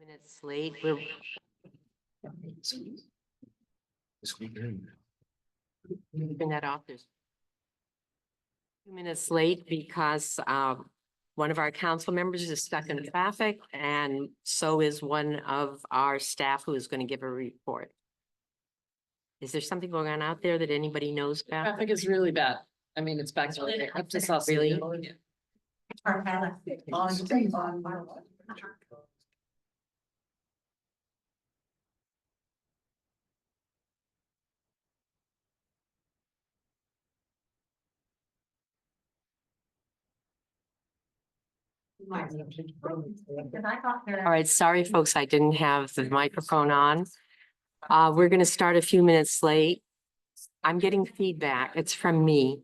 Minutes late. We're turn that off. There's 2 minutes late because one of our council members is stuck in traffic, and so is one of our staff who is going to give a report. Is there something going on out there that anybody knows about? Traffic is really bad. I mean, it's back to up to South. Really? All right, sorry, folks, I didn't have the microphone on. We're going to start a few minutes late. I'm getting feedback. It's from me.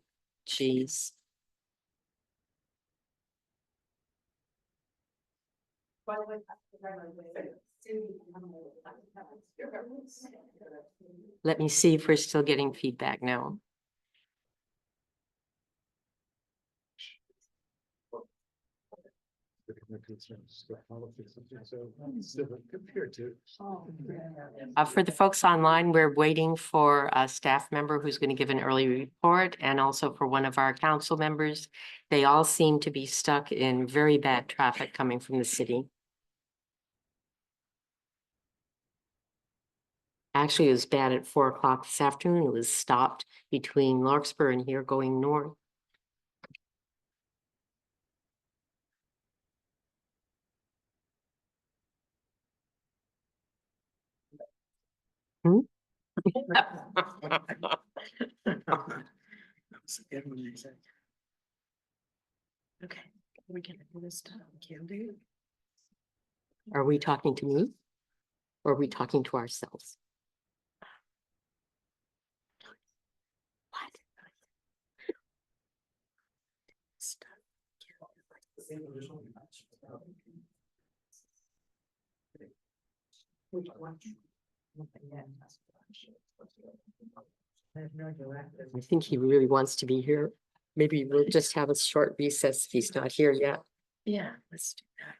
Jeez. Let me see if we're still getting feedback now. For the folks online, we're waiting for a staff member who's going to give an early report, and also for one of our council members. They all seem to be stuck in very bad traffic coming from the city. Actually, it was bad at 4 o'clock this afternoon. It was stopped between Larkspur and here going north. Hmm? Okay, we can do this stuff. Can do. Are we talking to me? Or are we talking to ourselves? What? I think he really wants to be here. Maybe we'll just have a short recess if he's not here yet. Yeah, let's do that.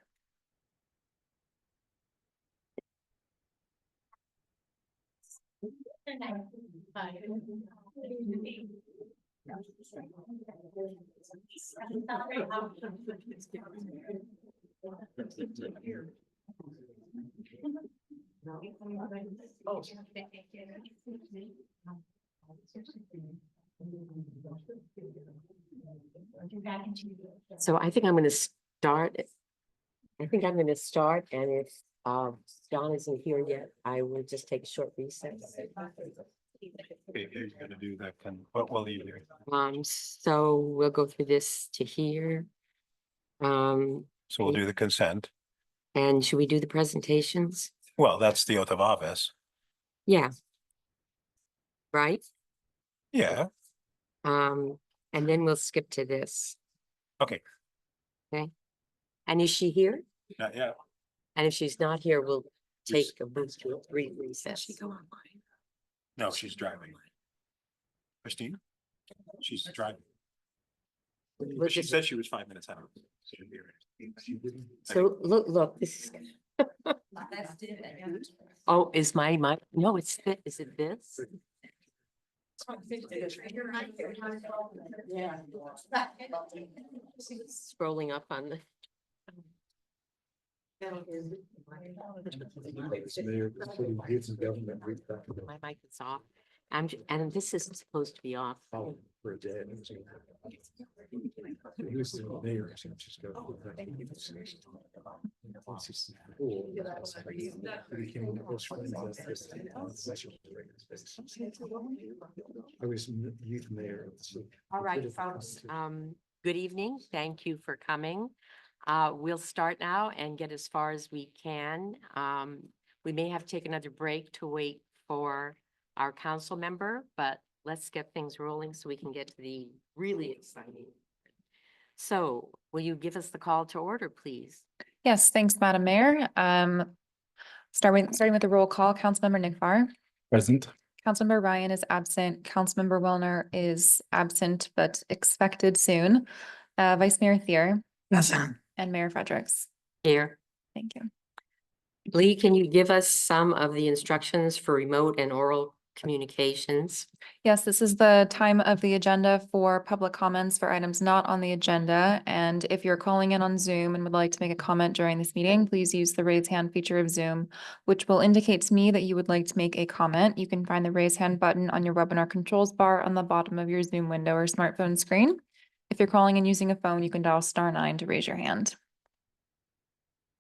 So I think I'm going to start. And if John isn't here yet, I will just take a short recess. Okay, you're gonna do that, what will you do? So we'll go through this to here. So we'll do the consent. And should we do the presentations? Well, that's the oath of office. Yeah. Right? Yeah, And then we'll skip to this. okay, Okay. And is she here? not yet. And if she's not here, we'll take a brief recess. She go online. No, she's driving. Christine? She's driving. We'll She just- said she was 5 minutes out. So look, this is. Oh, is my mic? No, it's this. Is it this? Scrolling up on the. My mic is off. And this is supposed to be off. For a day. He was the mayor, so just go. I was youth mayor of the city. All right, folks, good evening. Thank you for coming. We'll start now and get as far as we can. We may have to take another break to wait for our council member, but let's get things rolling so we can get to the really exciting. So will you give us the call to order, please? Yes, thanks, Madam Mayor. Starting with the roll call, Councilmember Nick Farr. Present. Councilmember Ryan is absent. Councilmember Wellner is absent but expected soon. Vice Mayor Thier. Yes. And Mayor Fredericks. Here. Thank you. Lee, can you give us some of the instructions for remote and oral communications? Yes, this is the time of the agenda for public comments for items not on the agenda. And if you're calling in on Zoom and would like to make a comment during this meeting, please use the raise hand feature of Zoom, which will indicate to me that you would like to make a comment. You can find the raise hand button on your webinar controls bar on the bottom of your Zoom window or smartphone screen. If you're calling in using a phone, you can dial *9 to raise your hand.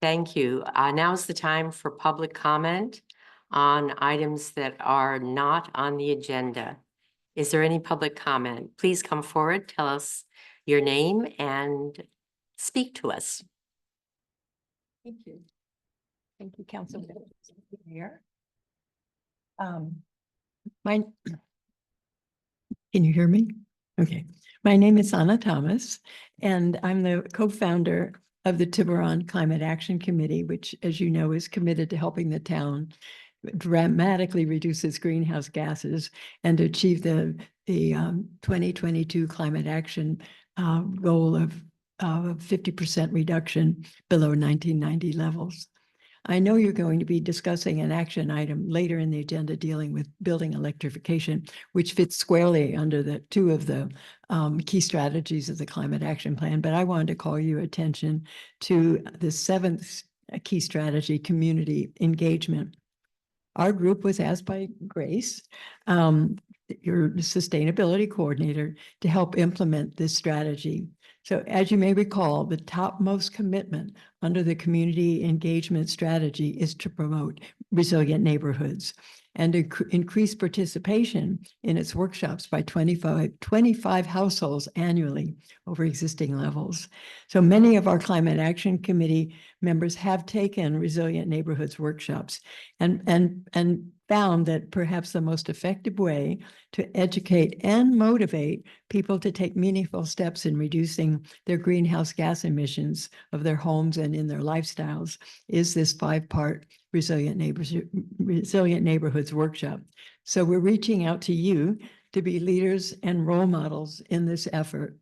Thank you. Now is the time for public comment on items that are not on the agenda. Is there any public comment? Please come forward, tell us your name and speak to us. Thank you. Thank you, Councilman. Here. My, can you hear me? Okay. My name is Anna Thomas, and I'm the co-founder of the Tiburon Climate Action Committee, which, as you know, is committed to helping the town dramatically reduce its greenhouse gases and to achieve the 2022 climate action goal of 50% reduction below 1990 levels. I know you're going to be discussing an action item later in the agenda dealing with building electrification, which fits squarely under the two of the key strategies of the climate action plan. But I wanted to call your attention to the seventh key strategy, community engagement. Our group was asked by Grace, your sustainability coordinator, to help implement this strategy. So as you may recall, the topmost commitment under the community engagement strategy is to promote resilient neighborhoods and increase participation in its workshops by 25 households annually over existing levels. So many of our Climate Action Committee members have taken resilient neighborhoods workshops and found that perhaps the most effective way to educate and motivate people to take meaningful steps in reducing their greenhouse gas emissions of their homes and in their lifestyles is this 5-part resilient neighborhoods workshop. So we're reaching out to you to be leaders and role models in this effort.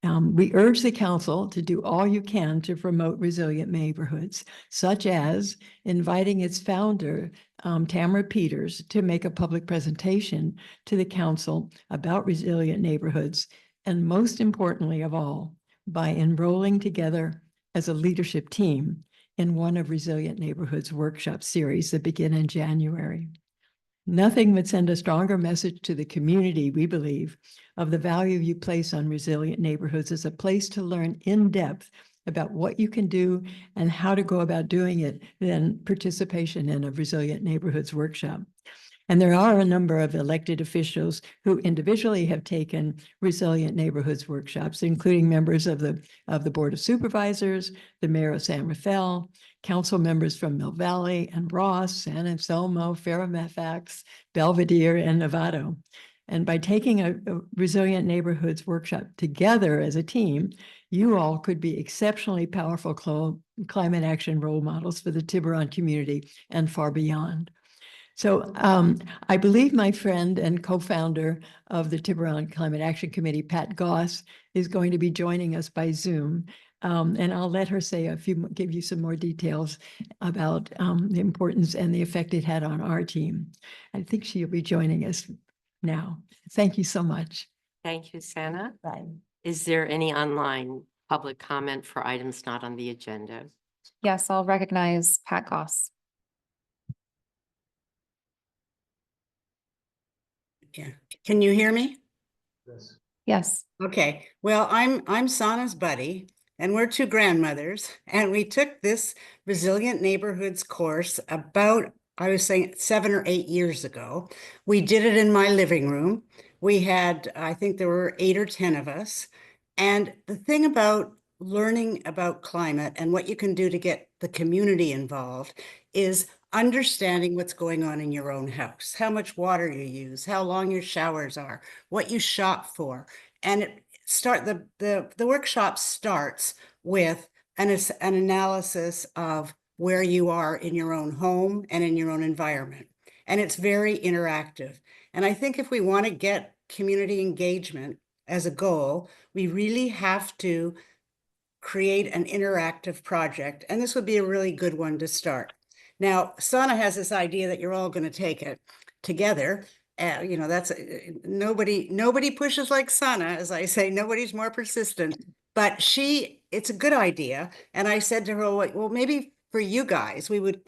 We urge the council to do all you can to promote resilient neighborhoods, such as inviting its founder, Tamara Peters, to make a public presentation to the council about resilient neighborhoods, and most importantly of all, by enrolling together as a leadership team in one of Resilient Neighborhoods workshop series that begin in January. Nothing would send a stronger message to the community, we believe, of the value you place on resilient neighborhoods as a place to learn in depth about what you can do and how to go about doing it than participation in a Resilient Neighborhoods workshop. And there are a number of elected officials who individually have taken Resilient Neighborhoods workshops, including members of the Board of Supervisors, the Mayor of San Rafael, council members from Mill Valley and Ross, San Anselmo, Fairfax, Belvedere, and Novato. And by taking a Resilient Neighborhoods workshop together as a team, you all could be exceptionally powerful climate action role models for the Tiburon community and far beyond. So I believe my friend and co-founder of the Tiburon Climate Action Committee, Pat Goss, is going to be joining us by Zoom. And I'll let her say give you some more details about the importance and the effect it had on our team. I think she'll be joining us now. Thank you so much. Thank you, Sana. Bye. Is there any online public comment for items not on the agenda? Yes, I'll recognize Pat Goss. Yeah. Can you hear me? Yes. Yes. Okay. Well, I'm Sana's buddy, and we're two grandmothers, and we took this Resilient Neighborhoods course about, I was saying, 7 or 8 years ago. We did it in my living room. We had, I think there were 8 or 10 of us. And the thing about learning about climate and what you can do to get the community involved is understanding what's going on in your own house, how much water you use, how long your showers are, what you shop for. And the workshop starts with an analysis of where you are in your own home and in your own environment. And it's very interactive. And I think if we want to get community engagement as a goal, we really have to create an interactive project. And this would be a really good one to start. Now, Sana has this idea that you're all going to take it together. You know, that's nobody pushes like Sana, as I say, nobody's more persistent. But it's a good idea. And I said to her, well, maybe for you guys, we would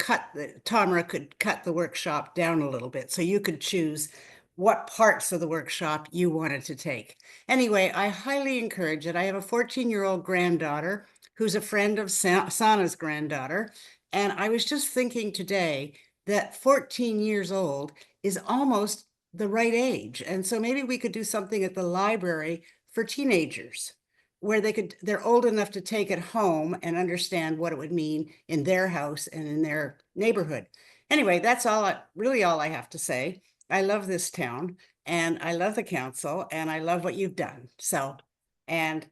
Tamara could cut the workshop down a little bit so you could choose what parts of the workshop you wanted to take. Anyway, I highly encourage it. I have a 14-year-old granddaughter who's a friend of Sana's granddaughter. And I was just thinking today that 14 years old is almost the right age. And so maybe we could do something at the library for teenagers where they're old enough to take it home and understand what it would mean in their house and in their neighborhood. Anyway, that's really all I have to say. I love this town and I love the council and I love what you've done. So, and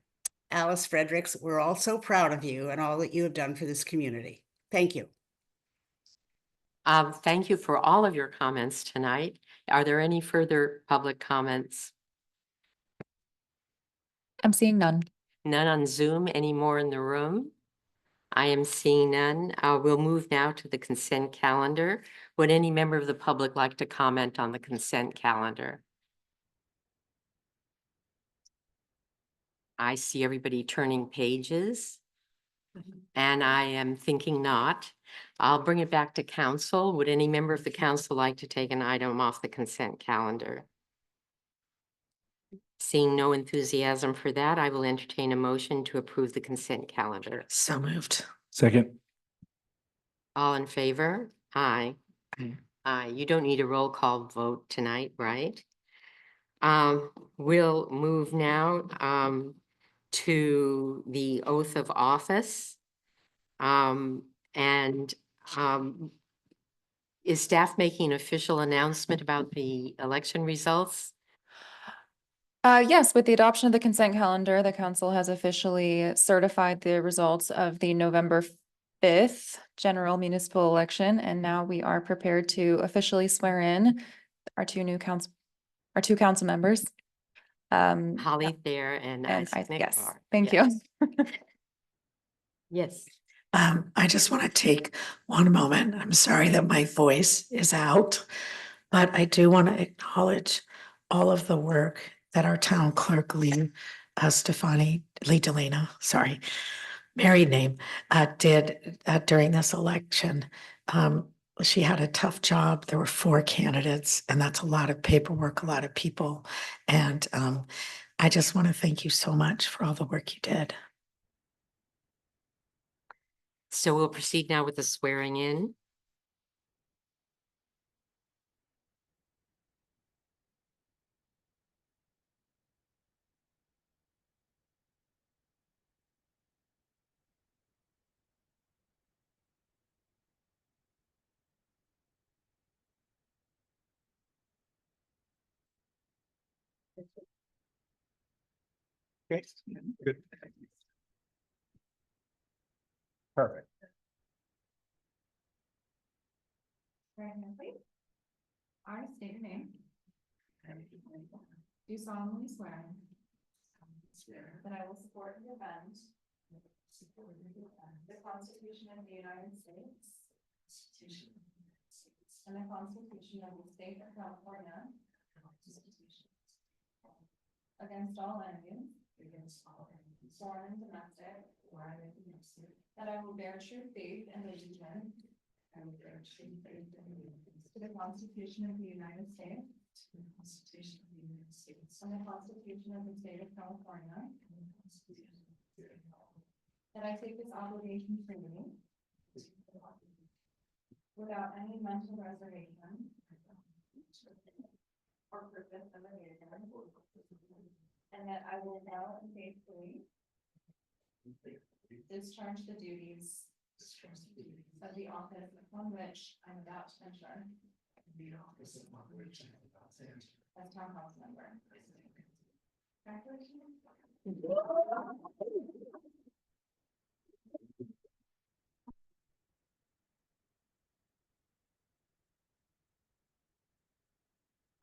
Alice Fredericks, we're all so proud of you and all that you have done for this community. Thank you. Thank you for all of your comments tonight. Are there any further public comments? I'm seeing none. None on Zoom, any more in the room? I am seeing none. We'll move now to the consent calendar. Would any member of the public like to comment on the consent calendar? I see everybody turning pages. And I am thinking not. I'll bring it back to council. Would any member of the council like to take an item off the consent calendar? Seeing no enthusiasm for that, I will entertain a motion to approve the consent calendar. So moved. Second. All in favor? Aye. Aye. Aye. You don't need a roll call vote tonight, right? We'll move now to the oath of office. And is staff making an official announcement about the election results? Yes, with the adoption of the consent calendar, the council has officially certified the results of the November 5th general municipal election. And now we are prepared to officially swear in our two council members. Holly Thayer and Isaac yes, Nickbar. thank Yes. you. Yes. I just want to take one moment. I'm sorry that my voice is out, but I do want to acknowledge all of the work that our town clerk Lee Delana, sorry, married name, did during this election. She had a tough job. There were 4 candidates, and that's a lot of paperwork, a lot of people. And I just want to thank you so much for all the work you did. So we'll proceed now with the swearing in. Okay, good. Perfect. I state your name. Do solemnly swear. That I will support and defend. The Constitution of the United States. And the Constitution of the State of California. Against all enemies. Foreign and domestic. That I will bear true faith and allegiance. To the Constitution of the United States. And the Constitution of the State of California. That I take this obligation freely. Without any mental reservation. Or purpose of evasion. And that I will well and faithfully. Discharge the duties. Of the office upon which I'm about to enter. As town council member.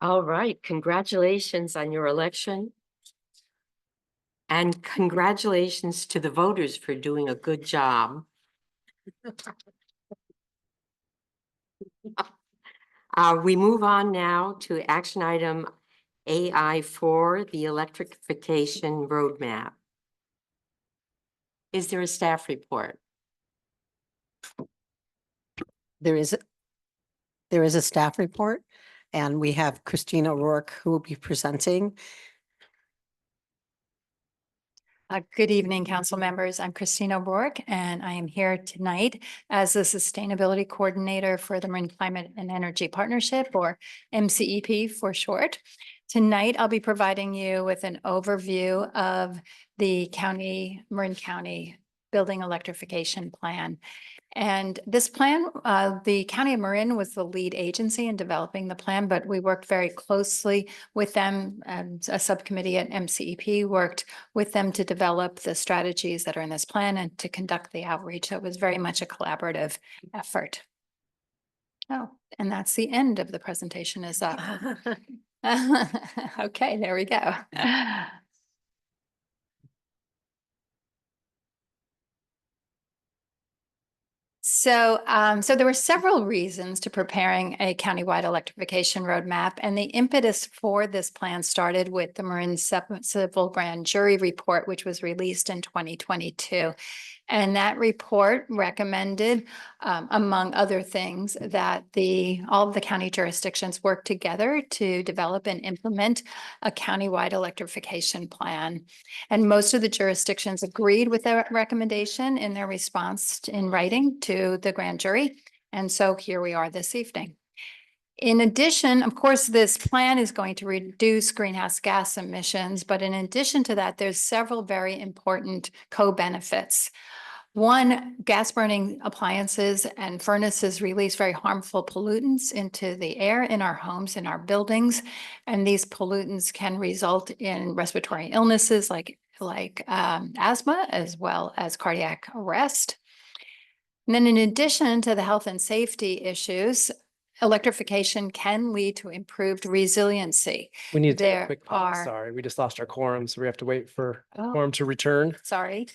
All right, congratulations on your election. And congratulations to the voters for doing a good job. We move on now to action item AI4, the electrification roadmap. Is there a staff report? There is, there is a staff report, and we have Christina Rourke who will be presenting. Good evening, council members. I'm Christina Rourke, and I am here tonight as the Sustainability Coordinator for the Marine Climate and Energy Partnership, or MCEP for short. Tonight, I'll be providing you with an overview of the Marin County Building Electrification Plan. And this plan, the County of Marin was the lead agency in developing the plan, but we worked very closely with them. A subcommittee at MCEP worked with them to develop the strategies that are in this plan and to conduct the outreach. So it was very much a collaborative effort. Oh, and that's the end of the presentation is up. Okay, there we go. So there were several reasons to preparing a countywide electrification roadmap, and the impetus for this plan started with the Marin Civil Grand Jury report, which was released in 2022. And that report recommended, among other things, that all of the county jurisdictions work together to develop and implement a countywide electrification plan. And most of the jurisdictions agreed with that recommendation in their response in writing to the grand jury. And so here we are this evening. In addition, of course, this plan is going to reduce greenhouse gas emissions, but in addition to that, there's several very important co-benefits. One, gas burning appliances and furnaces release very harmful pollutants into the air in our homes, in our buildings. And these pollutants can result in respiratory illnesses like asthma, as well as cardiac arrest. And then in addition to the health and safety issues, electrification can lead to improved resiliency. We need to take a There quick pause. are- Sorry, we just lost our quorum, so we have to wait for Oh. quorum to return. Sorry.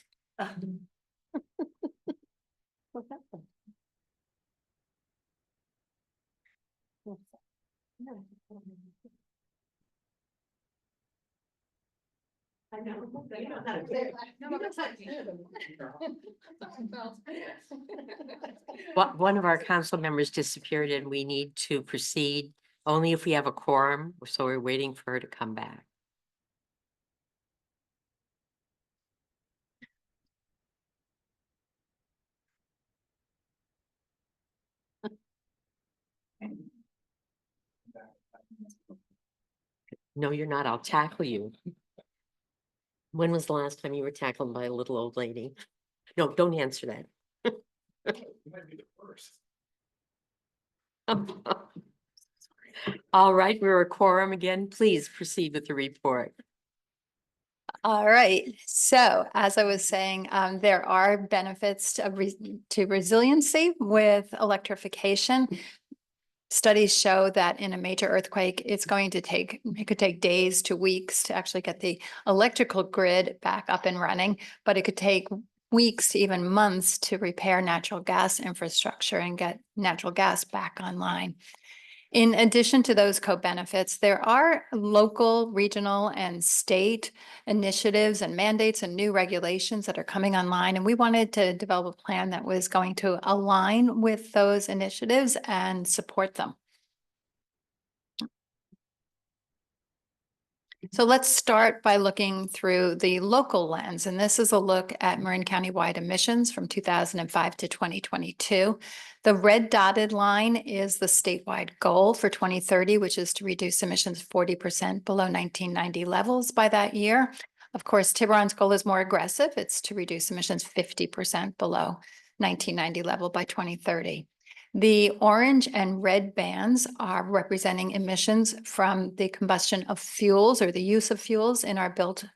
One of our council members disappeared and we need to proceed only if we have a quorum. So we're waiting for her to come back. No, you're not. I'll tackle you. When was the last time you were tackled by a little old lady? No, don't answer that. All right, we're a quorum again. Please proceed with the report. All right. So as I was saying, there are benefits to resiliency with electrification. Studies show that in a major earthquake, it could take days to weeks to actually get the electrical grid back up and running, but it could take weeks to even months to repair natural gas infrastructure and get natural gas back online. In addition to those co-benefits, there are local, regional, and state initiatives and mandates and new regulations that are coming online. And we wanted to develop a plan that was going to align with those initiatives and support them. So let's start by looking through the local lens, and this is a look at Marin County-wide emissions from 2005 to 2022. The red dotted line is the statewide goal for 2030, which is to reduce emissions 40% below 1990 levels by that year. Of course, Tiburon's goal is more aggressive. It's to reduce emissions 50% below 1990 level by 2030. The orange and red bands are representing emissions from the combustion of fuels or the use of fuels in our built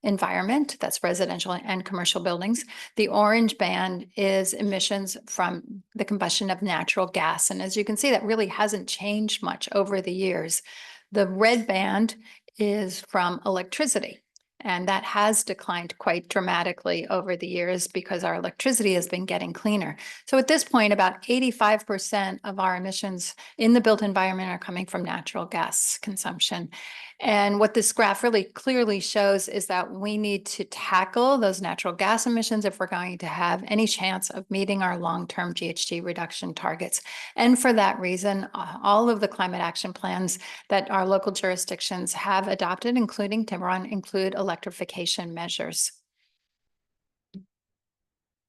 environment. That's residential and commercial buildings. The orange band is emissions from the combustion of natural gas. And as you can see, that really hasn't changed much over the years. The red band is from electricity. And that has declined quite dramatically over the years because our electricity has been getting cleaner. So at this point, about 85% of our emissions in the built environment are coming from natural gas consumption. And what this graph really clearly shows is that we need to tackle those natural gas emissions if we're going to have any chance of meeting our long-term GHG reduction targets. And for that reason, all of the climate action plans that our local jurisdictions have adopted, including Tiburon, include electrification measures.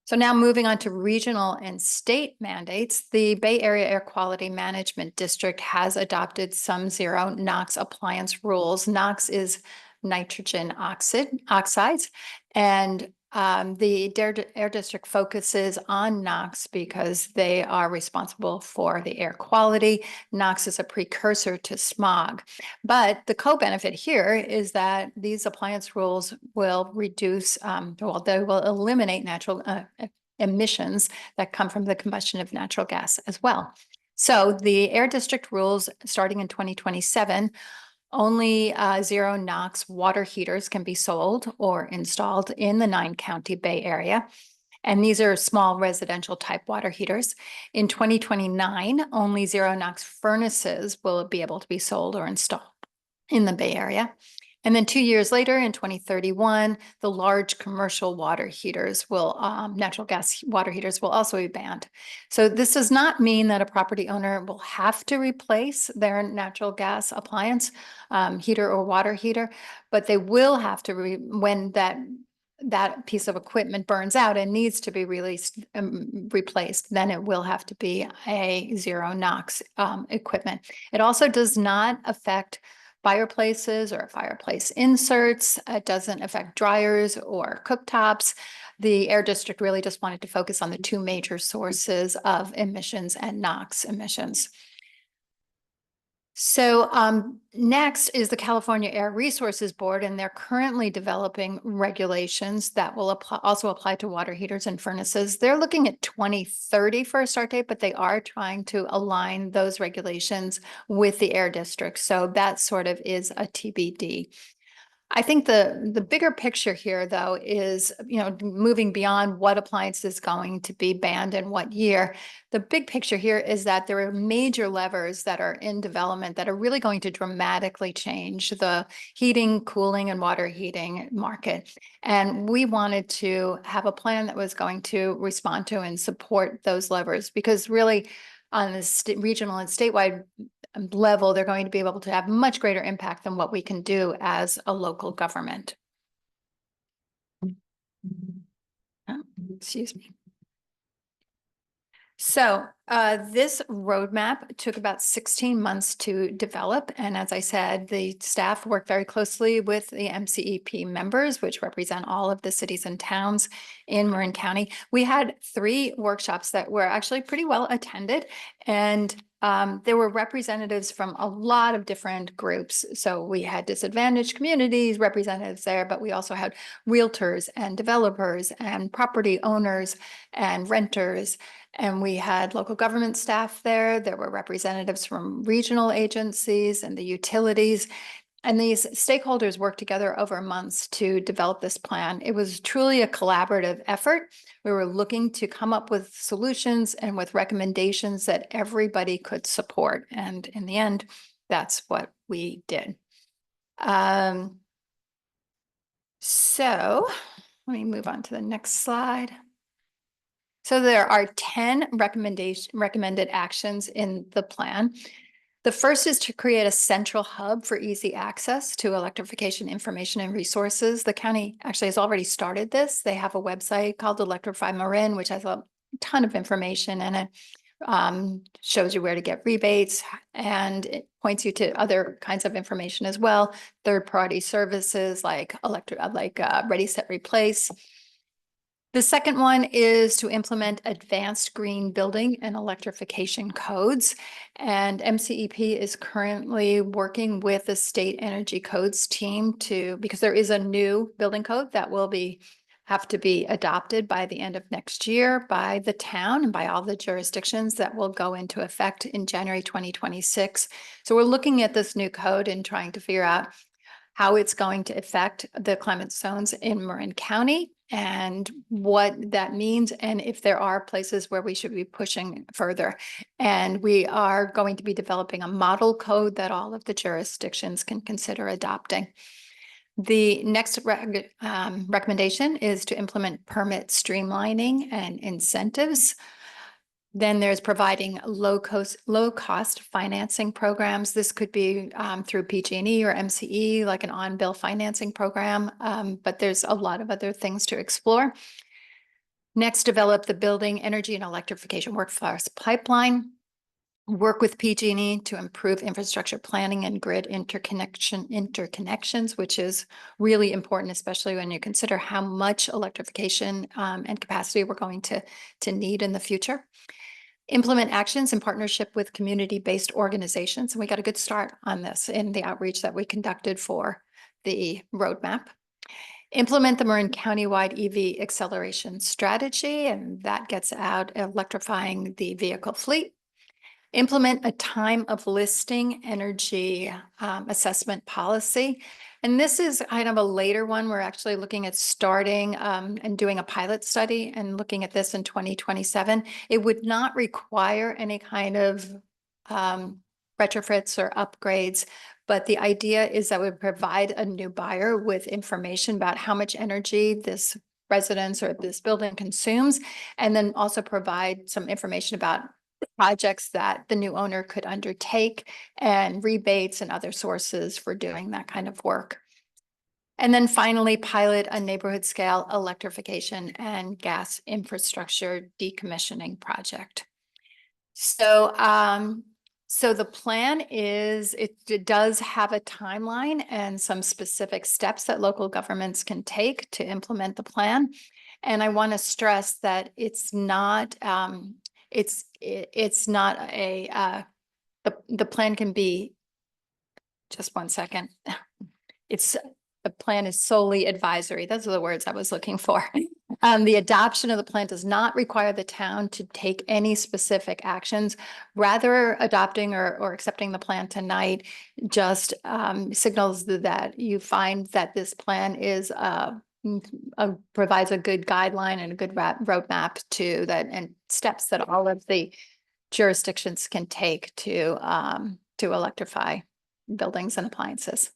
So now moving on to regional and state mandates, the Bay Area Air Quality Management District has adopted some zero NOx appliance rules. NOx is nitrogen oxides, and the Air District focuses on NOx because they are responsible for the air quality. NOx is a precursor to smog. But the co-benefit here is that these appliance rules will reduce, they will eliminate natural emissions that come from the combustion of natural gas as well. So the Air District rules, starting in 2027, only zero NOx water heaters can be sold or installed in the 9-county Bay Area. And these are small residential type water heaters. In 2029, only zero NOx furnaces will be able to be sold or installed in the Bay Area. And then 2 years later, in 2031, the large commercial water heaters will, natural gas water heaters will also be banned. So this does not mean that a property owner will have to replace their natural gas appliance, heater or water heater, but they will have to, when that piece of equipment burns out and needs to be replaced, then it will have to be a zero NOx equipment. It also does not affect fireplaces or fireplace inserts. It doesn't affect dryers or cooktops. The Air District really just wanted to focus on the two major sources of emissions and NOx emissions. So next is the California Air Resources Board, and they're currently developing regulations that will also apply to water heaters and furnaces. They're looking at 2030 for a start date, but they are trying to align those regulations with the Air District. So that sort of is a TBD. I think the bigger picture here, though, is, moving beyond what appliance is going to be banned in what year. The big picture here is that there are major levers that are in development that are really going to dramatically change the heating, cooling, and water heating market. And we wanted to have a plan that was going to respond to and support those levers, because really on the regional and statewide level, they're going to be able to have much greater impact than what we can do as a local government. Oh, excuse me. So this roadmap took about 16 months to develop. And as I said, the staff worked very closely with the MCEP members, which represent all of the cities and towns in Marin County. We had 3 workshops that were actually pretty well attended, and there were representatives from a lot of different groups. So we had disadvantaged communities representatives there, but we also had realtors and developers and property owners and renters. And we had local government staff there. There were representatives from regional agencies and the utilities. And these stakeholders worked together over months to develop this plan. It was truly a collaborative effort. We were looking to come up with solutions and with recommendations that everybody could support. And in the end, that's what we did. So let me move on to the next slide. So there are 10 recommended actions in the plan. The first is to create a central hub for easy access to electrification information and resources. The county actually has already started this. They have a website called Electrify Marin, which has a ton of information in it. Shows you where to get rebates, and it points you to other kinds of information as well. Third-party services like Ready, Set, Replace. The second one is to implement advanced green building and electrification codes. And MCEP is currently working with the state energy codes team because there is a new building code that will have to be adopted by the end of next year by the town and by all the jurisdictions that will go into effect in January 2026. So we're looking at this new code and trying to figure out how it's going to affect the climate zones in Marin County and what that means, and if there are places where we should be pushing further. And we are going to be developing a model code that all of the jurisdictions can consider adopting. The next recommendation is to implement permit streamlining and incentives. Then there's providing low cost financing programs. This could be through PG&E or MCE, like an on-bill financing program, but there's a lot of other things to explore. Next, develop the building energy and electrification workforce pipeline. Work with PG&E to improve infrastructure planning and grid interconnections, which is really important, especially when you consider how much electrification and capacity we're going to need in the future. Implement actions in partnership with community-based organizations. And we got a good start on this in the outreach that we conducted for the roadmap. Implement the Marin County-wide EV acceleration strategy, and that gets out electrifying the vehicle fleet. Implement a time of listing energy assessment policy. And this is kind of a later one. We're actually looking at starting and doing a pilot study and looking at this in 2027. It would not require any kind of retrofits or upgrades, but the idea is that we provide a new buyer with information about how much energy this residence or this building consumes, and then also provide some information about projects that the new owner could undertake and rebates and other sources for doing that kind of work. And then finally, pilot a neighborhood scale electrification and gas infrastructure decommissioning project. So, so the plan is, it does have a timeline and some specific steps that local governments can take to implement the plan. And I want to stress that it's not, it's not a, the plan can be, just one second. The plan is solely advisory. Those are the words I was looking for. The adoption of the plan does not require the town to take any specific actions. Rather, adopting or accepting the plan tonight just signals that you find that this plan is provides a good guideline and a good roadmap to that, and steps that all of the jurisdictions can take to electrify buildings and appliances.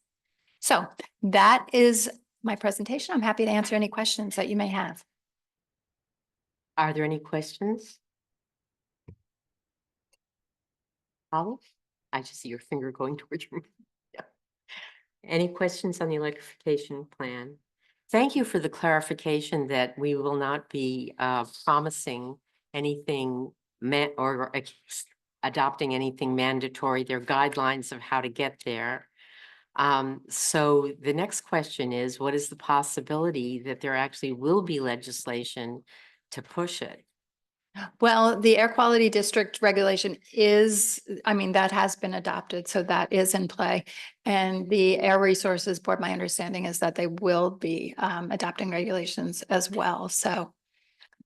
So that is my presentation. I'm happy to answer any questions that you may have. Are there any questions? Holly? I just see your finger going towards your. Yeah. Any questions on the electrification plan? Thank you for the clarification that we will not be promising anything or adopting anything mandatory. There are guidelines of how to get there. So the next question is, what is the possibility that there actually will be legislation to push it? Well, the air quality district regulation is, I mean, that has been adopted, so that is in play. And the Air Resources Board, my understanding is that they will be adopting regulations as well. So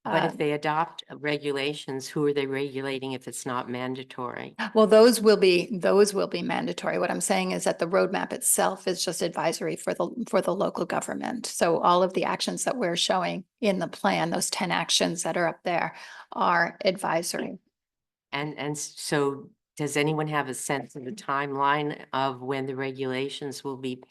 But if they adopt regulations, who are they regulating if it's not mandatory? well, those will be mandatory. What I'm saying is that the roadmap itself is just advisory for the local government. So all of the actions that we're showing in the plan, those 10 actions that are up there, are advisory. And so does anyone have a sense of the timeline of when the regulations will be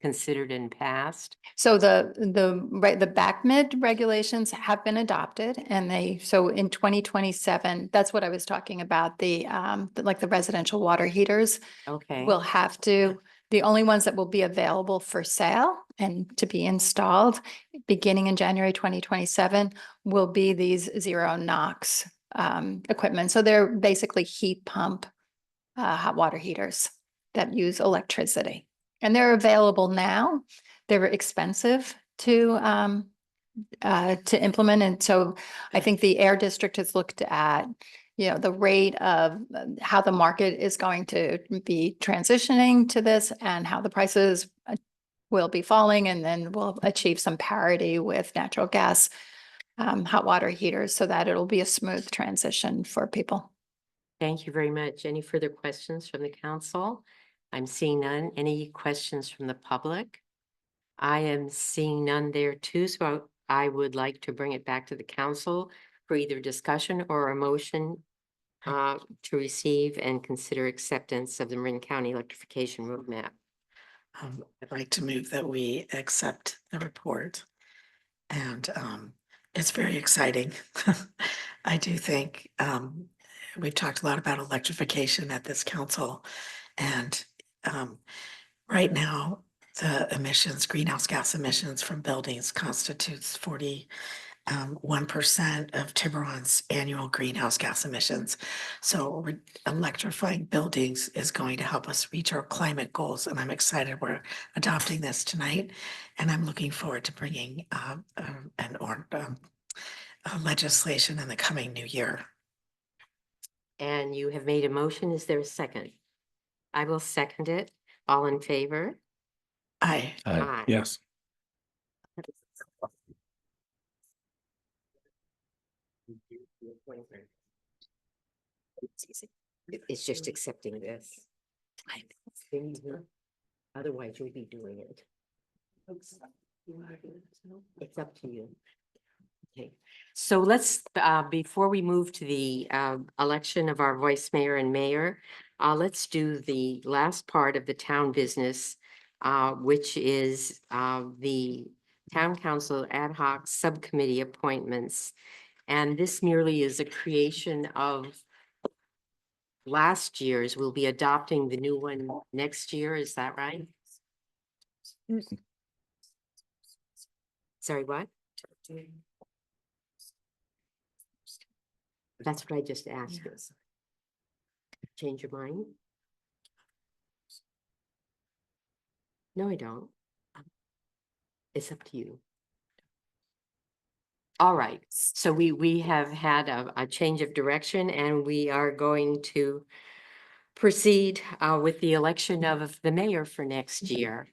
considered and passed? So the BACMID regulations have been adopted, and so in 2027, that's what I was talking about, like the residential water heaters. Okay. Will have to, the only ones that will be available for sale and to be installed beginning in January 2027 will be these zero NOx equipment. So they're basically heat pump hot water heaters that use electricity. And they're available now. They're expensive to implement. And so I think the Air District has looked at, you know, the rate of how the market is going to be transitioning to this and how the prices will be falling, and then we'll achieve some parity with natural gas hot water heaters so that it'll be a smooth transition for people. Thank you very much. Any further questions from the council? I'm seeing none. Any questions from the public? I am seeing none there too, so I would like to bring it back to the council for either discussion or a motion to receive and consider acceptance of the Marin County Electrification Roadmap. I'd like to move that we accept the report. And it's very exciting. I do think we've talked a lot about electrification at this council. And right now, the emissions, greenhouse gas emissions from buildings constitutes 41% of Tiburon's annual greenhouse gas emissions. So electrifying buildings is going to help us reach our climate goals. And I'm excited we're adopting this tonight. And I'm looking forward to bringing legislation in the coming new year. And you have made a motion. Is there a second? I will second it. All in favor? Aye. Aye. Yes. It's just accepting this. Otherwise, you'll be doing it. It's up to you. Okay, so let's, before we move to the election of our vice mayor and mayor, let's do the last part of the town business, which is the town council ad hoc subcommittee appointments. And this merely is a creation of last year's. We'll be adopting the new one next year. Is that right? Sorry, what? That's what I just asked you. Change your mind? No, I don't. It's up to you. All right, so we have had a change of direction and we are going to proceed with the election of the mayor for next year.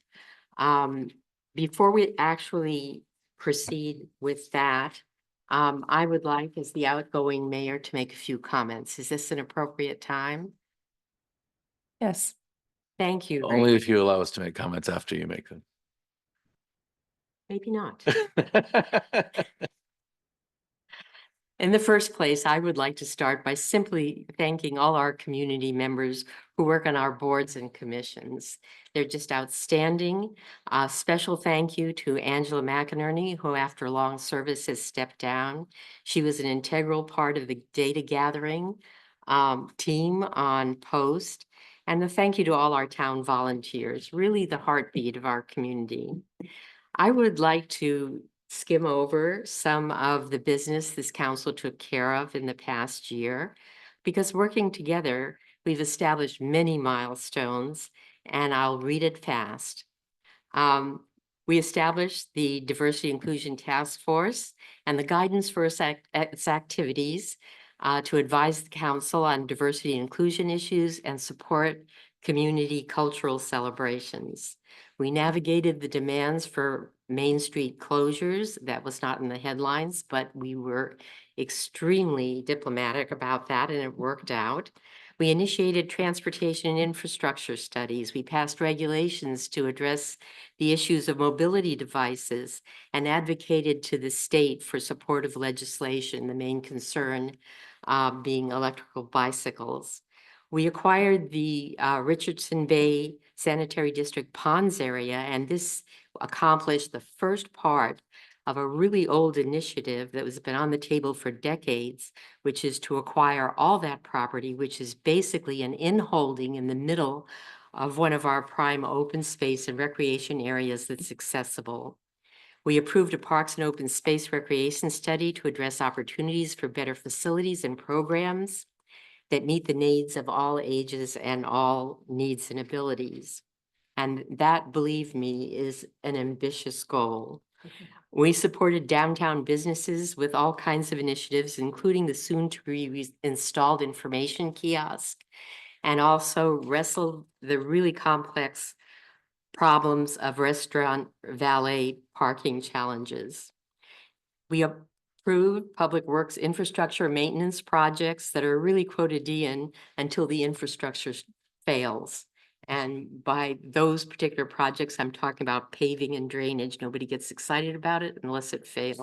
Before we actually proceed with that, I would like, as the outgoing mayor, to make a few comments. Is this an appropriate time? Yes. Thank you. Only if you allow us to make comments after you make them. Maybe not. In the first place, I would like to start by simply thanking all our community members who work on our boards and commissions. They're just outstanding. Special thank you to Angela McInerney, who after long service has stepped down. She was an integral part of the data gathering team on Post. And a thank you to all our town volunteers, really the heartbeat of our community. I would like to skim over some of the business this council took care of in the past year, because working together, we've established many milestones, and I'll read it fast. We established the Diversity Inclusion Task Force and the guidance for its activities to advise the council on diversity and inclusion issues and support community cultural celebrations. We navigated the demands for Main Street closures. That was not in the headlines, but we were extremely diplomatic about that and it worked out. We initiated transportation and infrastructure studies. We passed regulations to address the issues of mobility devices and advocated to the state for supportive legislation, the main concern being electrical bicycles. We acquired the Richardson Bay Sanitary District Ponds area, and this accomplished the first part of a really old initiative that has been on the table for decades, which is to acquire all that property, which is basically an in-holding in the middle of one of our prime open space and recreation areas that's accessible. We approved a Parks and Open Space Recreation Study to address opportunities for better facilities and programs that meet the needs of all ages and all needs and abilities. And that, believe me, is an ambitious goal. We supported downtown businesses with all kinds of initiatives, including the soon-to-be installed information kiosk, and also wrestled the really complex problems of restaurant valet parking challenges. We approved public works infrastructure maintenance projects that are really quotidian until the infrastructure fails. And by those particular projects, I'm talking about paving and drainage. Nobody gets excited about it unless it fails.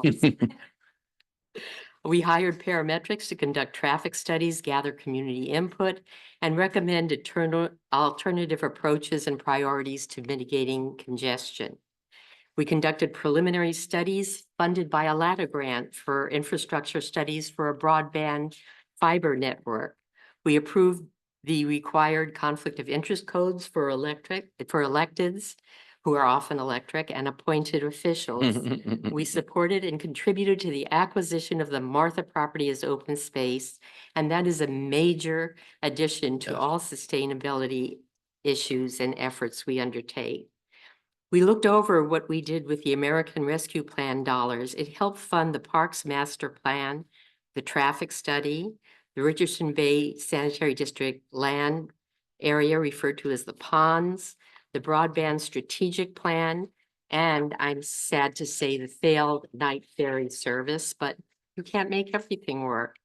We hired parametrics to conduct traffic studies, gather community input, and recommend alternative approaches and priorities to mitigating congestion. We conducted preliminary studies funded by a LATA grant for infrastructure studies for a broadband fiber network. We approved the required conflict of interest codes for electeds who are often electric and appointed officials. We supported and contributed to the acquisition of the Martha property as open space, and that is a major addition to Yes. all sustainability issues and efforts we undertake. We looked over what we did with the American Rescue Plan dollars. It helped fund the Parks Master Plan, the traffic study, the Richardson Bay Sanitary District land area referred to as the ponds, the broadband strategic plan, and I'm sad to say the failed night ferry service, but you can't make everything work.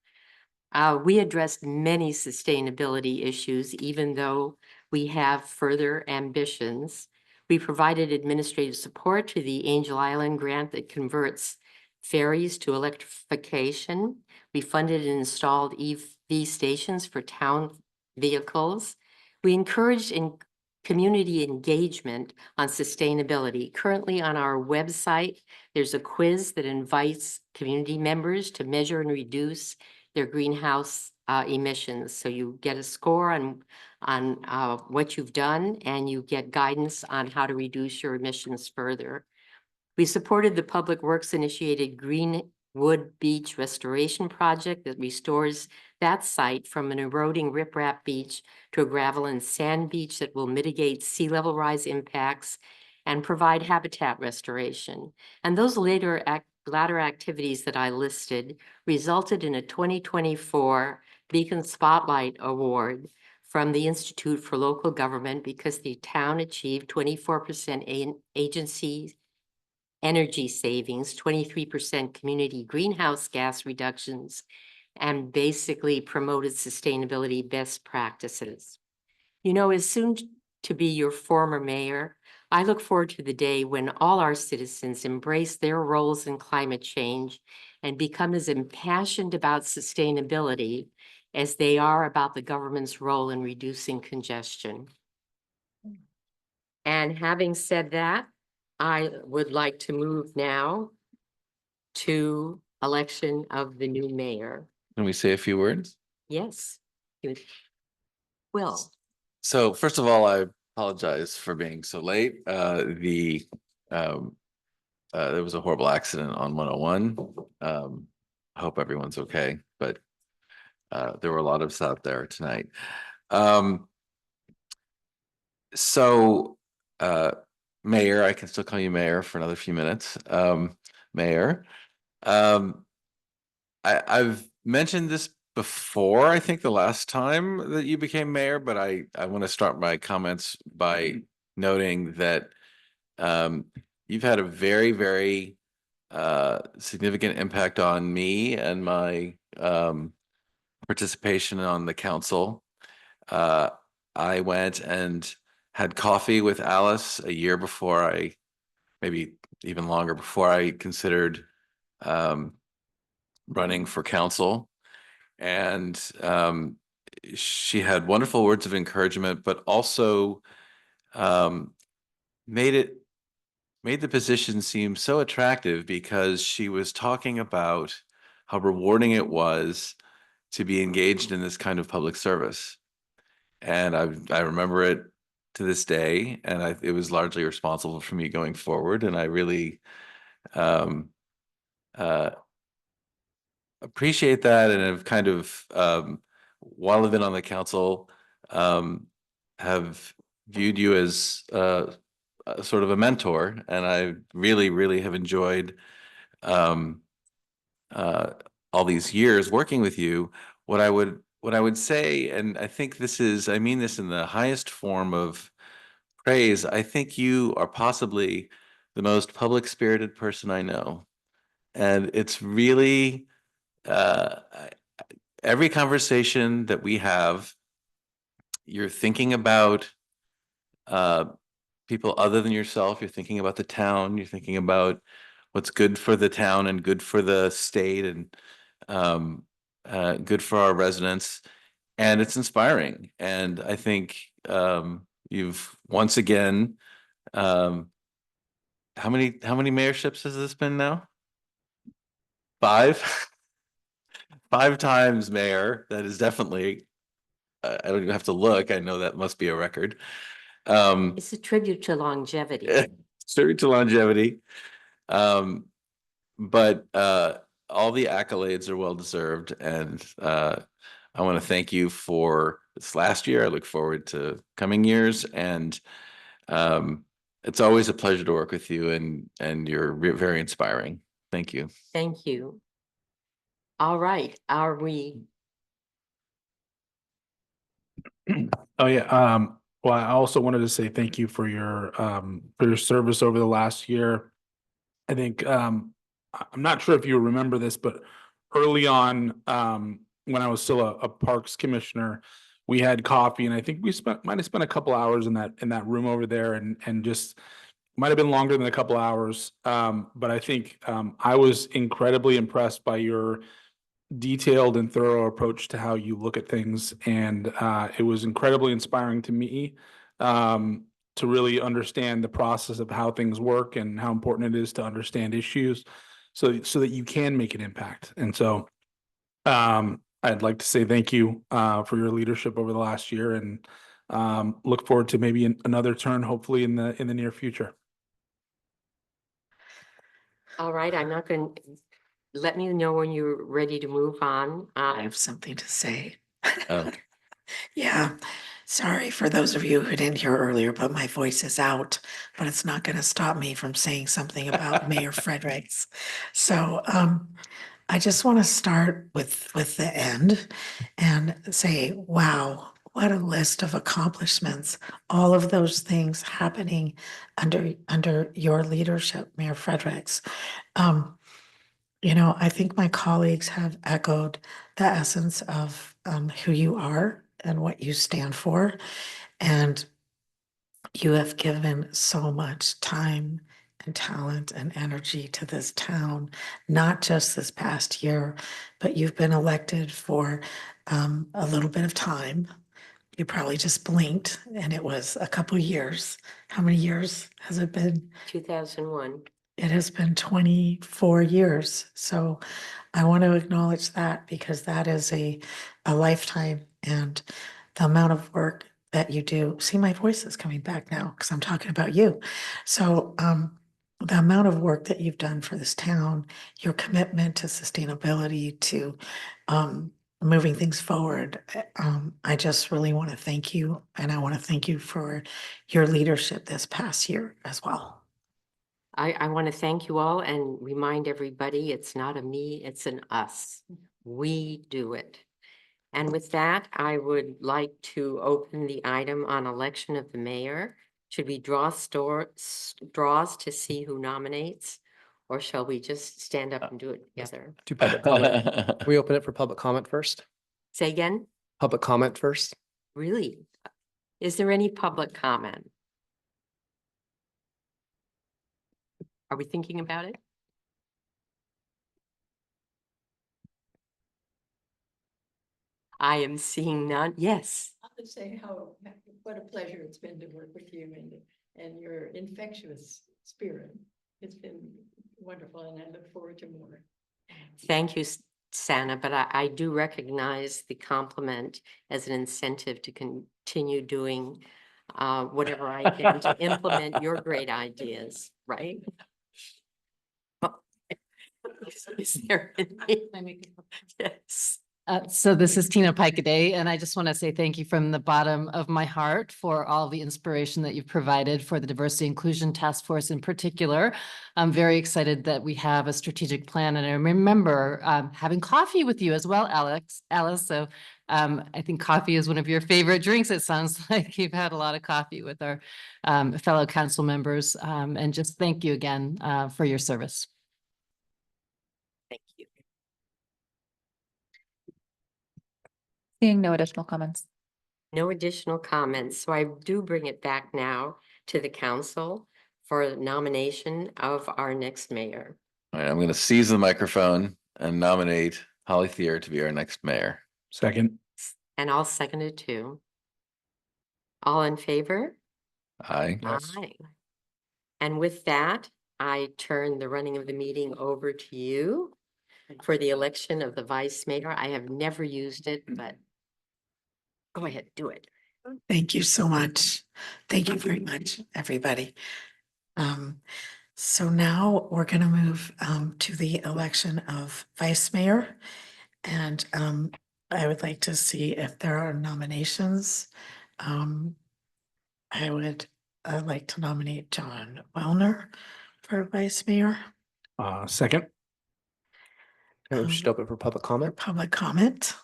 We addressed many sustainability issues, even though we have further ambitions. We provided administrative support to the Angel Island grant that converts ferries to electrification. We funded and installed EV stations for town vehicles. We encouraged community engagement on sustainability. Currently on our website, there's a quiz that invites community members to measure and reduce their greenhouse emissions. So you get a score on what you've done, and you get guidance on how to reduce your emissions further. We supported the Public Works initiated Greenwood Beach restoration project that restores that site from an eroding riprap beach to a gravel and sand beach that will mitigate sea level rise impacts and provide habitat restoration. And those latter activities that I listed resulted in a 2024 Beacon Spotlight Award from the Institute for Local Government because the town achieved 24% agency energy savings, 23% community greenhouse gas reductions, and basically promoted sustainability best practices. You know, as soon to be your former mayor, I look forward to the day when all our citizens embrace their roles in climate change and become as impassioned about sustainability as they are about the government's role in reducing congestion. And having said that, I would like to move now to election of the new mayor. Can we say a few words? Yes. Will. So first of all, I apologize for being so late. There was a horrible accident on 101. I hope everyone's okay, but there were a lot of us out there tonight. Mayor, I can still call you Mayor for another few minutes. Mayor, I've mentioned this before, I think the last time that you became mayor, but I want to start my comments by noting that you've had a very, very significant impact on me and my participation on the council. I went and had coffee with Alice a year before maybe even longer before I considered running for council. And she had wonderful words of encouragement, but also made the position seem so attractive because she was talking about how rewarding it was to be engaged in this kind of public service. And I remember it to this day, and it was largely responsible for me going forward. And I really appreciate that, and have kind of, while I've been on the council, have viewed you as sort of a mentor, and I really, really have enjoyed all these years working with you. What I would say, and I think I mean this in the highest form of praise, I think you are possibly the most public spirited person I know. And it's really, every conversation that we have, you're thinking about people other than yourself. You're thinking about the town, you're thinking about what's good for the town and good for the state and good for our residents. And it's inspiring. And I think you've once again, how many mayorships has this been now? 5? 5 times mayor. That is definitely, I don't even have to look. I know that must be a record. It's a tribute to longevity. Tribute to longevity. But all the accolades are well deserved, and I want to thank you for this last year. I look forward to coming years, and it's always a pleasure to work with you, and you're very inspiring. Thank you. Thank you. All right, are we? Oh yeah. Well, I also wanted to say thank you for your service over the last year. I think I'm not sure if you remember this, but early on, when I was still a parks commissioner, we had coffee, and I think we might have spent a couple hours in that room over there, and just might have been longer than a couple hours. But I think I was incredibly impressed by your detailed and thorough approach to how you look at things, and it was incredibly inspiring to me to really understand the process of how things work and how important it is to understand issues so that you can make an impact. And so I'd like to say thank you for your leadership over the last year, and look forward to maybe another turn, hopefully in the near future. All right, I'm not going to, let me know when you're ready to move on. I have something to say. Oh. Yeah, sorry for those of you who didn't hear earlier, but my voice is out, but it's not going to stop me from saying something about Mayor Fredericks. So I just want to start with the end and say, wow, what a list of accomplishments. All of those things happening under your leadership, Mayor Fredericks. I think my colleagues have echoed the essence of who you are and what you stand for. And you have given so much time and talent and energy to this town, not just this past year, but you've been elected for a little bit of time. You probably just blinked and it was a couple years. How many years has it been? 2001. It has been 24 years. So I want to acknowledge that, because that is a lifetime, and the amount of work that you do. See, my voice is coming back now because I'm talking about you. So the amount of work that you've done for this town, your commitment to sustainability, to moving things forward. I just really want to thank you, and I want to thank you for your leadership this past year as well. I want to thank you all and remind everybody, it's not a me, it's an us. We do it. And with that, I would like to open the item on election of the mayor. Should we draw draws to see who nominates? Or shall we just stand up and do it together? Do public comment. We open it for public comment first. Say again? Public comment first. Really? Is there any public comment? Are we thinking about it? I am seeing none. Yes. I'll just say what a pleasure it's been to work with you and your infectious spirit. It's been wonderful, and I look forward to more. Thank you, Sana, but I do recognize the compliment as an incentive to continue doing whatever I can to implement your great ideas, right? Is there any? Yes. So this is Tina Pikeday, and I just want to say thank you from the bottom of my heart for all the inspiration that you've provided for the Diversity Inclusion Task Force in particular. I'm very excited that we have a strategic plan, and I remember having coffee with you as well, Alice. So I think coffee is one of your favorite drinks. It sounds like you've had a lot of coffee with our fellow council members, and just thank you again for your service. Thank you. Seeing no additional comments. No additional comments, so I do bring it back now to the council for nomination of our next mayor. All right, I'm going to seize the microphone and nominate Holly Thier to be our next mayor. Second. And I'll second it too. All in favor? Aye. Yes. Aye. And with that, I turn the running of the meeting over to you for the election of the vice mayor. I have never used it, but go ahead, do it. Thank you so much. Thank you very much, everybody. So now we're going to move to the election of vice mayor. And I would like to see if there are nominations. I would like to nominate John Wellner for vice mayor. Second. And we should open for public For comment. public comment.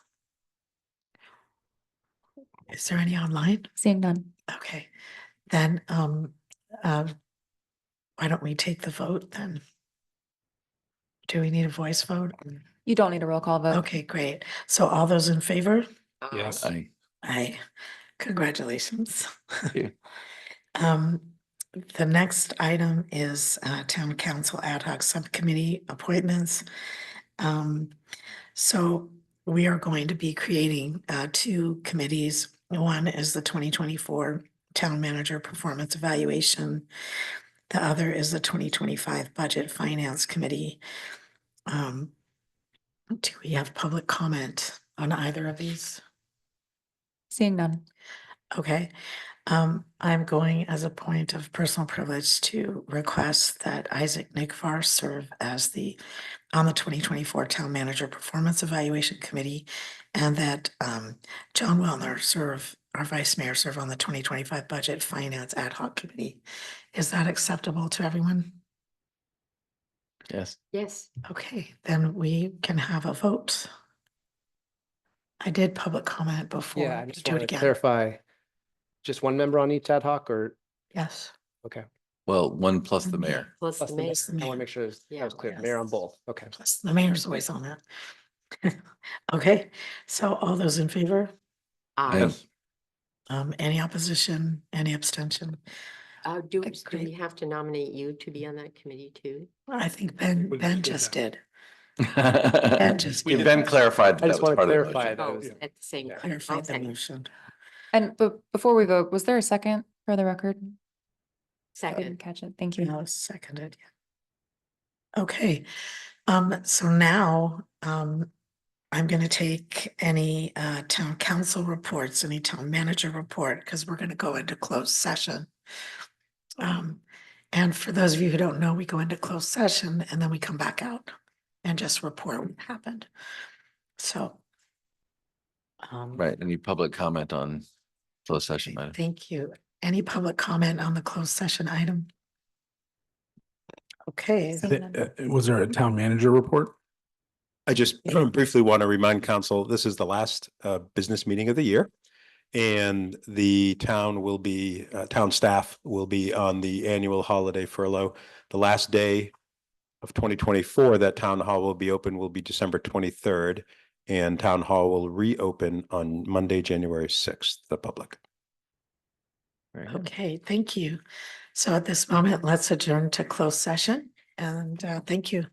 Is there any online? Seeing none. Okay, then why don't we take the vote then? Do we need a voice vote? You don't need a roll call vote. Okay, great. So all those in favor? Yes. Aye. Aye. Congratulations. Thank you. The next item is Town Council Ad Hoc Subcommittee appointments. So we are going to be creating two committees. One is the 2024 Town Manager Performance Evaluation. The other is the 2025 Budget Finance Committee. Do we have public comment on either of these? Seeing none. Okay, I'm going as a point of personal privilege to request that Isaac Nickfar serve as on the 2024 Town Manager Performance Evaluation Committee, and that John Wellner our Vice Mayor, serve on the 2025 Budget Finance Ad Hoc Committee. Is that acceptable to everyone? Yes. Yes. Okay, then we can have a vote. I did public comment before. Yeah, I just Do it want to again. clarify. Just one member on each ad hoc or, Yes. okay. Well, one plus the mayor. Plus Plus the the mayor. mayor. I want to make sure that Yeah. was clear. Mayor on Yes. both. Okay. Plus the mayor's always on that. Okay, so all those in favor? Aye. Any opposition, any abstention? Do Great. we have to nominate you to be on that committee too? I think We Ben just did just that. did. Just We did Ben that. clarified that I that just was want to part of the clarify motion. that. Oh, was- at the same. yeah. Clarify the Okay. motion. And before we vote, was there a second for the record? I Second. didn't catch it. Thank you. No, seconded. Okay, so now, I'm gonna take any town council reports, any town manager report, because we're gonna go into closed session. And for those of you who don't know, we go into closed session and then we come back out and just report what happened. So. Right. Any public comment on closed session Okay, item? thank you. Any public comment on the closed session item? Okay, Seeing none. Was there a town manager report? I just briefly want to remind council, this is the last business meeting of the year. And the town staff will be on the annual holiday furlough. The last day of 2024 that town hall will be open will be December 23rd. And town hall will reopen on Monday, January 6th, the public. Very good. okay, thank you. So at this moment, let's adjourn to closed session and thank you.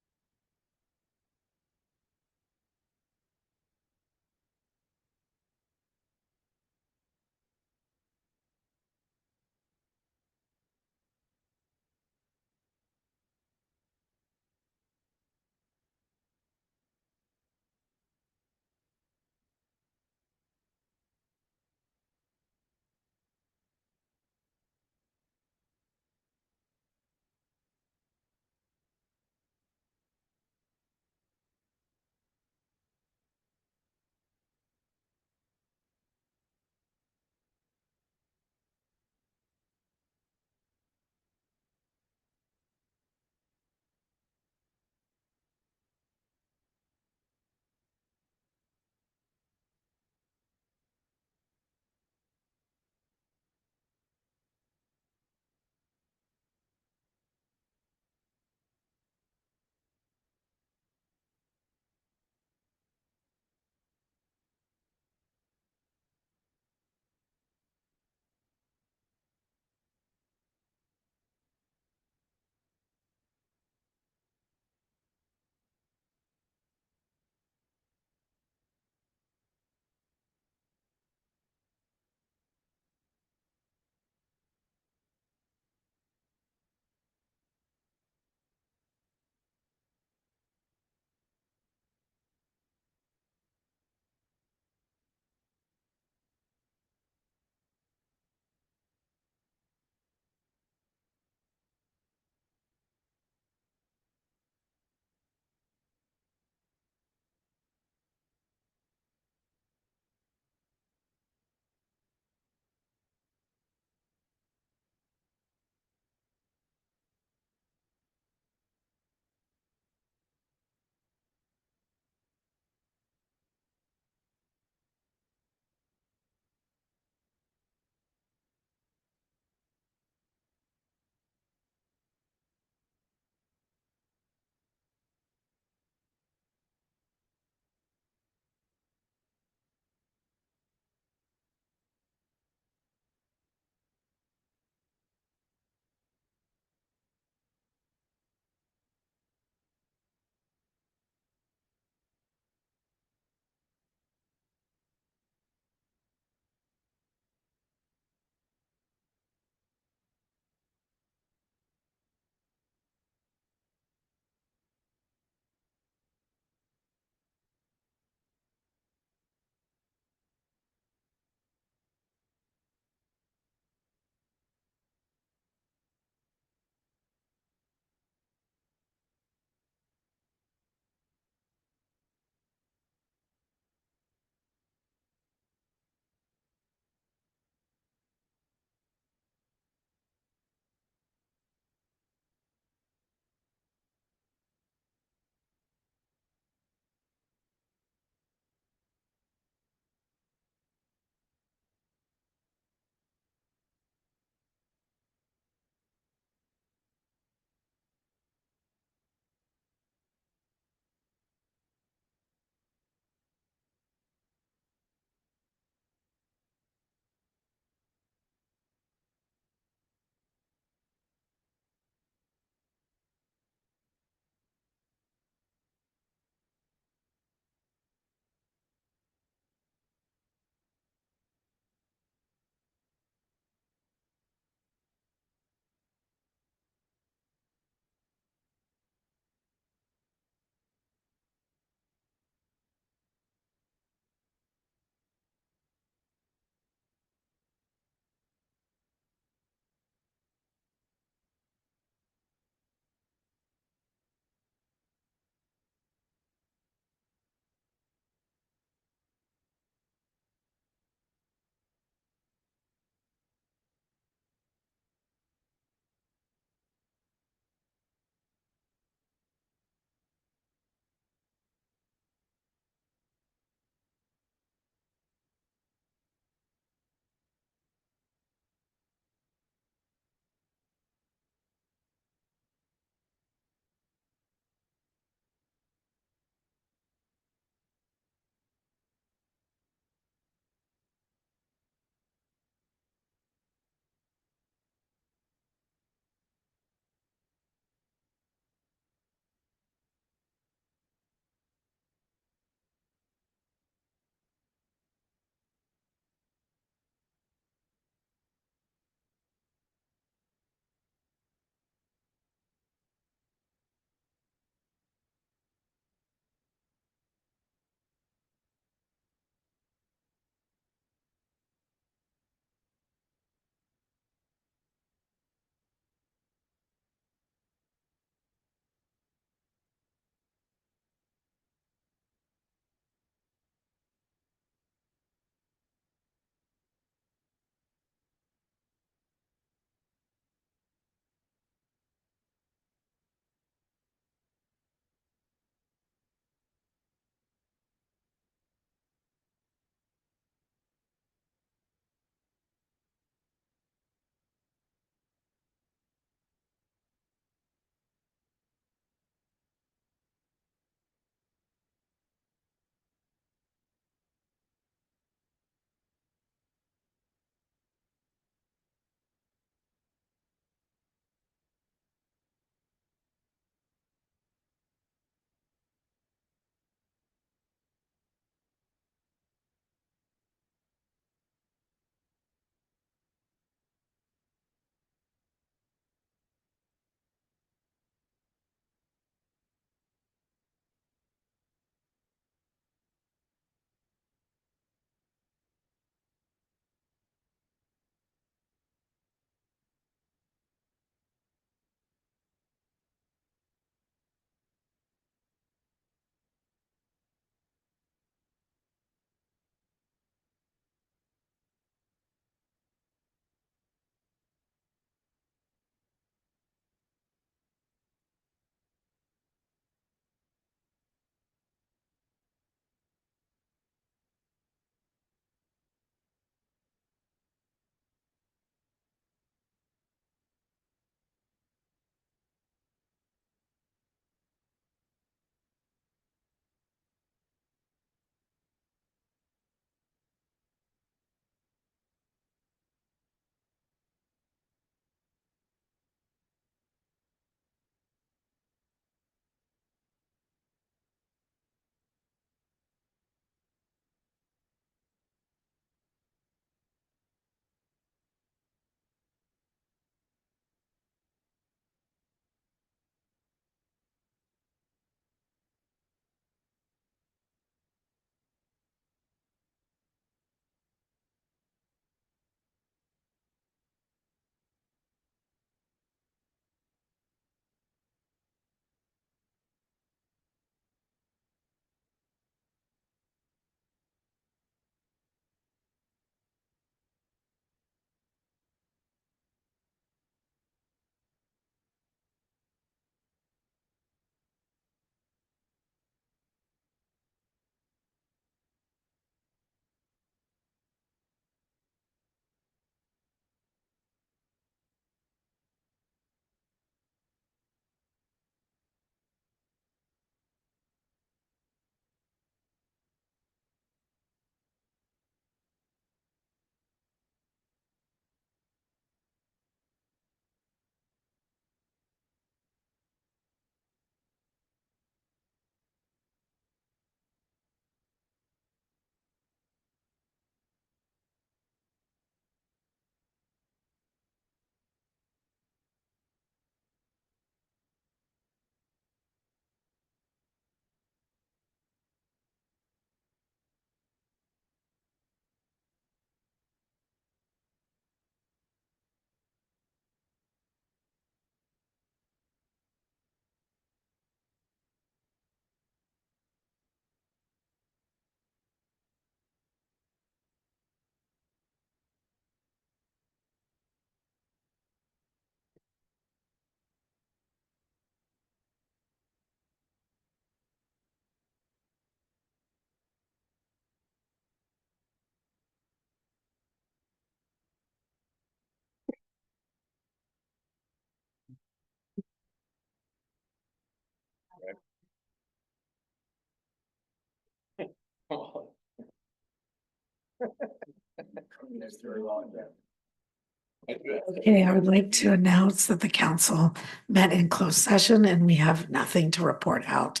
Okay, I would like to announce that the council met in closed session and we have nothing to report out.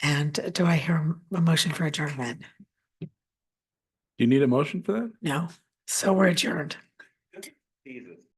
And do I hear a motion for adjournment? Do you need a motion for that? No, so we're adjourned.